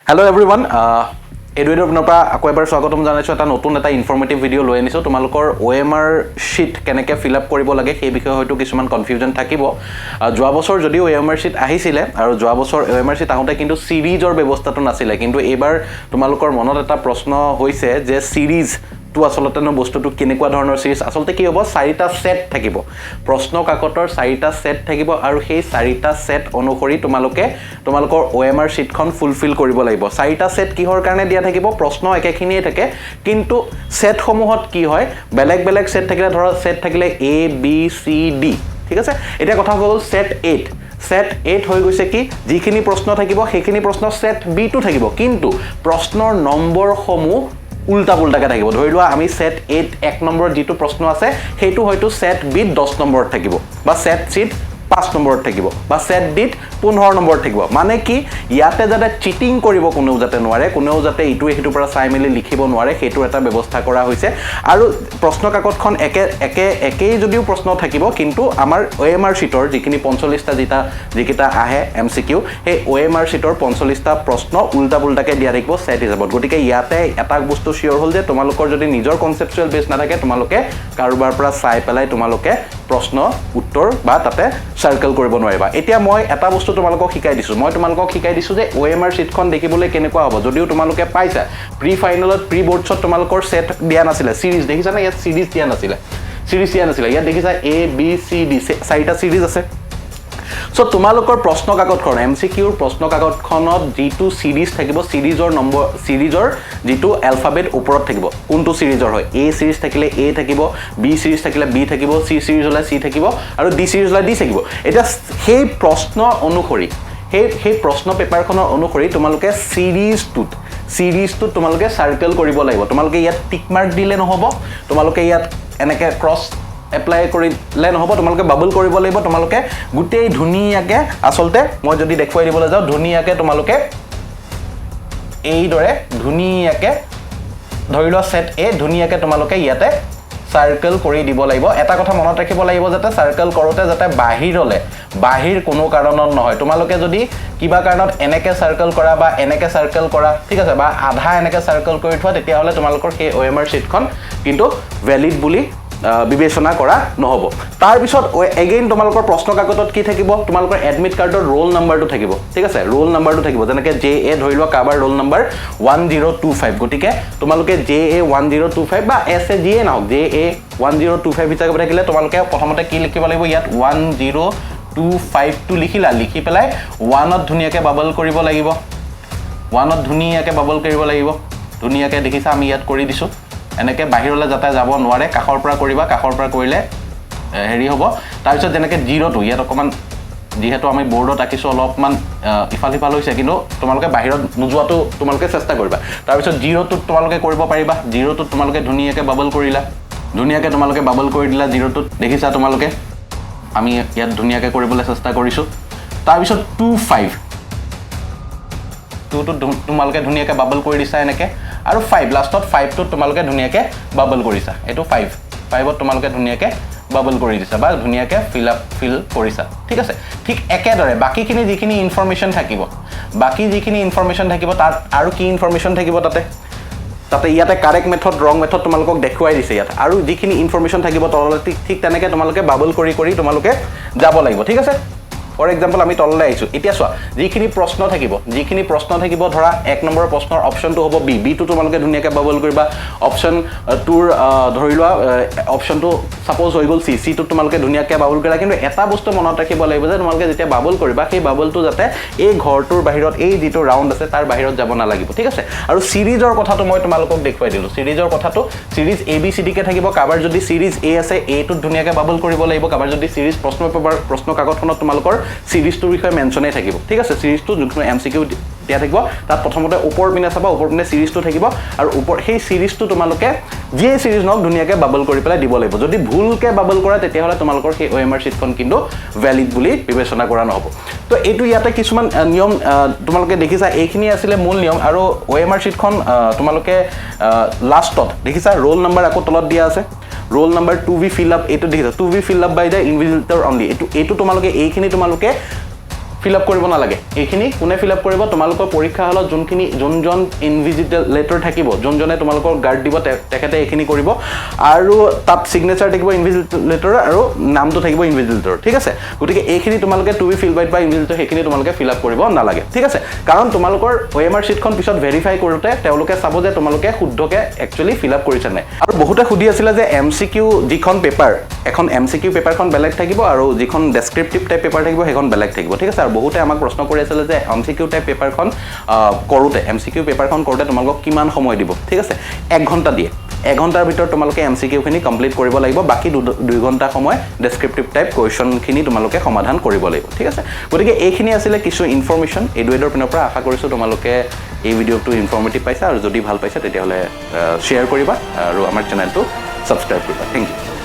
Hello everyone, EduAid পৰা আকৌ এবাৰ স্বাগতম জনাইছো এটা নতুন এটা ইনফৰমেটিভ ভিডিও লৈ আনিছো তোমালোকৰ OMR sheet কেনেকৈ ফিল আপ কৰিব লাগে সেই বিষয়ে হয়তো কিছুমান কনফিউজন থাকিব যোৱা বছৰ যদিও OMR sheet আহিছিলে আৰু যোৱা বছৰ OMR sheet আহোতে কিন্তু সিৰিজৰ ব্যৱস্থাটো নাছিলে কিন্তু এবাৰ তোমালোকৰ মনত এটা প্ৰশ্ন হৈছে যে সিৰিজ তো আসলতে ন বস্তুটো কেনেকুৱা ধৰণৰ সিৰিজ আসলতে কি হ'ব চাৰিটা সেট থাকিব প্ৰশ্ন কাকতৰ চাৰিটা সেট থাকিব আৰু সেই চাৰিটা সেট অনুসৰি তোমালোকৰ OMR sheetখন ফুলফিল কৰিব লাগিব চাৰিটা সেট কিহৰ কাৰণে দিয়া থাকিব প্ৰশ্ন একেখিনিয়ে থাকে কিন্তু সেট সমূহত কি হয় বেলেগ বেলেগ সেট থাকিলে ধৰা সেট থাকিলে A B C D ঠিক আছে এটা কথা হ'ল সেট 8 সেট 8 হৈ গৈছে কি যিখিনি প্ৰশ্ন থাকিব সেইখিনি প্ৰশ্ন সেট B টো থাকিব কিন্তু প্ৰশ্নৰ নম্বৰ সমূহ উল্টা পুল্টাকে থাকিব ধৰি লোৱা আমি সেট 8 এক নম্বৰ যেটো প্ৰশ্ন আছে হেতু হয়তো সেট B 10 নম্বৰত থাকিব বা সেট C 5 নম্বৰত থাকিব বা সেট D 15 নম্বৰত থাকিব মানে কি ইয়াতে যাতে চিটিং কৰিব কোনেও যাতে নোৱাৰে কোনেও যাতে ইটো হেতু পৰা চাই মেলি লিখিব নোৱাৰে হেতু এটা ব্যৱস্থা কৰা হৈছে আৰু প্ৰশ্ন কাকতখন একেই যদিও প্ৰশ্ন থাকিব কিন্তু আমাৰ OMR sheetৰ যিখিনি 45টা যিকিটা আহে MCQ সেই OMR sheetৰ 45টা প্ৰশ্ন উল্টা পুল্টাকে দিয়া থাকিব সেট হিচাপত গতিকে ইয়াতে এটা বস্তু শিওৰ হল যে তোমালোকৰ যদি নিজৰ কনসেপচুৱেল বেস নাথাকে তোমালোকে কাৰোবাৰ পৰা চাই পেলাই তোমালোকে প্ৰশ্ন উত্তৰ বা তাতে সাৰ্কেল কৰিব নোৱাৰিবা এতিয়া মই এটা বস্তু তোমালোকক শিকাই দিছো যে OMR sheetখন দেখিবলৈ কেনেকুৱা হ'ব যদিও তোমালোকে পাইছা প্ৰি ফাইনেলত প্ৰি বৰ্ডছত তোমালোকৰ সেট দিয়া নাছিলে সিৰিজ দেখিছা না ইয়াত সিৰিজ দিয়া নাছিলে ইয়াত দেখিছা A B C D চাৰিটা সিৰিজ আছে সো তোমালোকৰ প্ৰশ্ন কাকতখন MCQৰ প্ৰশ্ন কাকতখনত যেটো সিৰিজ থাকিব সিৰিজৰ যেটো এলফাবেট ওপৰত থাকিব কোনটো সিৰিজৰ হয় A সিৰিজ থাকিলে A থাকিব B সিৰিজ থাকিলে B থাকিব C সিৰিজ হলে C থাকিব আৰু D সিৰিজ হলে D থাকিব এটা সেই প্ৰশ্ন অনুসৰি সেই প্ৰশ্ন পেপাৰখনৰ অনুসৰি তোমালোকে সিৰিজটো তোমালোকে সাৰ্কেল কৰিব লাগিব তোমালোকে ইয়াত টিক মাৰ্ক দিলে নহব তোমালোকে ইয়াত এনেকে ক্ৰস এপ্লাই কৰিলে নহব তোমালোকে বাবল কৰিব লাগিব তোমালোকে গুটেই ধুনিয়াকে আসলতে মই যদি দেখুৱাই দিবলৈ যাও ধুনিয়াকে তোমালোকে এই দৰে ধুনিয়াকে ধৰি লোৱা সেট A ধুনিয়াকে তোমালোকে ইয়াতে সাৰ্কেল কৰি দিব লাগিব এটা কথা মনত ৰাখিব লাগিব যাতে সাৰ্কেল কৰোতে যাতে বাহিৰ কোনো কাৰণত নহয় তোমালোকে যদি কিবা কাৰণত এনেকে সাৰ্কেল কৰা বা এনেকে সাৰ্কেল কৰা ঠিক আছে বা আধা এনেকে সাৰ্কেল কৰি থোৱা তেতিয়া হলে তোমালোকৰ সেই OMR sheetখন কিন্তু ভ্যালিড বুলি বিবেচনা কৰা নহব তাৰ পিছত এগেইন তোমালোকৰ প্ৰশ্ন কাকতত কি থাকিব তোমালোকৰ এডমিট কাৰ্ডৰ ৰোল নাম্বাৰটো থাকিব ঠিক আছে ৰোল নাম্বাৰটো থাকিব যেনেকৈ JA ধৰি লোৱা কাবাৰ ৰোল নাম্বাৰ 1025 গটিকে তোমালোকে JA 1025 বা SAGA নাও JA 1025 হিচাপে থাকিলে তোমালোকে প্ৰথমতে কি লিখিব লাগিব ইয়াত 1025 টো লিখি পেলাই 1ত ধুনিয়াকে বাবল কৰিব লাগিব 1ত ধুনিয়াকে বাবল কৰিব লাগিব ধুনিয়াকে দেখিছা আমি ইয়াত কৰি দিছো এনেকে বাহিৰলৈ যাতে যাব নোৱাৰে কাখৰ পৰা কৰিবা কাখৰ পৰা কৰিলে হেৰি হ'ব তাৰ পিছত যেনেকৈ 0 টো ইয়াত অকমান যেহেতু আমি বোৰ্ডত আকিছো অলপমান ইফাল হৈছে কিন্তু তোমালোকে বাহিৰত নোযোৱাটো তোমালোকে চেষ্টা কৰিবা তাৰ পিছত 0 টো তোমালোকে কৰিব পাৰিবা 0 টো তোমালোকে ধুনিয়াকে বাবল কৰিলা ধুনিয়াকে তোমালোকে বাবল কৰি দিলা 0 টো দেখিছা তোমালোকে আমি ইয়াত ধুনিয়াকে কৰিবলৈ চেষ্টা কৰিছো তাৰ পিছত 25 টো তোমালোকে ধুনিয়াকে বাবল কৰি দিছা এনেকে আৰু 5 লাষ্টত 5 টো তোমালোকে ধুনিয়াকে বাবল কৰিছা এটো 5ত তোমালোকে ধুনিয়াকে বাবল কৰি দিছা বা ধুনিয়াকে ফিল কৰিছা ঠিক আছে ঠিক একেদৰে বাকিখিনি যিখিনি ইনফৰমেশন থাকিব তাত আৰু কি ইনফৰমেশন থাকিব তাতে ইয়াতে কাৰেক্ট মেথড ৰং মেথড তোমালোকক দেখুৱাই দিছে ইয়াত আৰু যিখিনি ইনফৰমেশন থাকিব তলতে ঠিক তেনেকে তোমালোকে বাবল কৰি তোমালোকে যাব লাগিব ঠিক আছে ফৰ এক্সাম্পল আমি তললৈ আইছো এতিয়া চোৱা যিখিনি প্ৰশ্ন থাকিব ধৰা 1 নম্বৰৰ প্ৰশ্নৰ অপচনটো হ'ব বি টো তোমালোকে ধুনিয়াকে বাবল কৰিবা অপচন টুৰ ধৰি লোৱা অপচনটো সাপোজ হৈ গল সি টো তোমালোকে ধুনিয়াকে বাবল কৰিলা কিন্তু এটা বস্তু মনত ৰাখিব লাগিব যে তোমালোকে যেতিয়া বাবল কৰিবা সেই বাবলটো যাতে এই ঘৰটোৰ বাহিৰত এই যেটো ৰাউন্ড আছে তাৰ বাহিৰত যাব না লাগিব ঠিক আছে আৰু সিৰিজৰ কথাটো মই তোমালোকক দেখুৱাই দিলো সিৰিজৰ কথাটো সিৰিজ ABCD কে থাকিব কাবাৰ যদি সিৰিজ A আছে A টো ধুনিয়াকে বাবল কৰিব লাগিব কাবাৰ যদি সিৰিজ প্ৰশ্ন কাকতখনত তোমালোকৰ সিৰিজটোৰ বিষয়ে মেনচনে থাকিব ঠিক আছে সিৰিজটো যোনটো MCQ দিয়া থাকিব তাত প্ৰথমতে ওপৰ পিনে চাবা ওপৰ পিনে সিৰিজটো থাকিব আৰু ওপৰ সেই সিৰিজটো তোমালোকে যে সিৰিজ নক ধুনিয়াকে বাবল কৰি পেলাই দিব লাগিব যদি ভুলকে বাবল কৰা তেতিয়া হলে তোমালোকৰ সেই OMR sheetখন কিন্তু ভ্যালিড বুলি বিবেচনা কৰা নহব তো এটো ইয়াতে কিছুমান নিয়ম তোমালোকে দেখিছা এইখিনি আছিল মূল নিয়ম আৰু OMR sheetখন তোমালোকে লাষ্টত দেখিছা ৰোল নাম্বাৰ আকৌ তলত দিয়া আছে roll number 2v fill up etu dekhisa 2v fill up by the invigilator only etu tomaloke eikhini tomaloke fill up কৰিব নালাগে এইখিনি কোনে ফিল আপ কৰিব তোমালোকৰ পৰীক্ষা হলত যোনজন ইনভিজিলেটৰ থাকিব যোনজনে তোমালোকৰ গাৰ্ড দিব তেখেতে এইখিনি কৰিব আৰু তাত সিগনেচাৰ থাকিব ইনভিজিলেটৰ আৰু নামটো থাকিব ইনভিজিলেটৰ ঠিক আছে গতিকে এইখিনি তোমালোকে টু বি ফিল বাইট বা ইনভিজিলেটৰ সেইখিনি তোমালোকে ফিল আপ কৰিব নালাগে ঠিক আছে কাৰণ তোমালোকৰ OMR শীটখন পিছত ভেৰিফাই কৰোঁতে তেওঁলোকে চাব যে তোমালোকে শুদ্ধকে একচুৱেলি ফিল আপ কৰিছা নাই আৰু বহুতে সুধি আছিলে যে MCQ যিখন পেপাৰ এখন MCQ পেপাৰখন বেলেগ থাকিব আৰু যিখন ডেসক্ৰিপটিভ টাইপ পেপাৰ থাকিব সেইখন বেলেগ থাকিব ঠিক আছে আৰু বহুতে আমাক প্ৰশ্ন কৰি আছিল যে MCQ টাইপ পেপাৰখন কৰোঁতে MCQ পেপাৰখন কৰোঁতে তোমালোকক কিমান সময় দিব ঠিক আছে 1 ঘণ্টা দিয়ে 1 ঘণ্টাৰ ভিতৰত তোমালোকে MCQ খিনি কমপ্লিট কৰিব লাগিব বাকি 2 ঘণ্টা সময় ডেসক্ৰিপটিভ টাইপ কোৱেশ্চন খিনি তোমালোকে সমাধান কৰিব লাগিব ঠিক আছে গতিকে এইখিনি আছিল কিছু ইনফৰমেশন EduAidৰ পিনৰ পৰা আশা কৰিছো তোমালোকে এই ভিডিঅ'টো ইনফৰমেটিভ পাইছা আৰু যদি ভাল পাইছা তেতিয়াহলে শেয়াৰ কৰিবা আৰু আমাৰ চেনেলটো সাবস্ক্ৰাইব কৰিবা থ্যাংক ইউ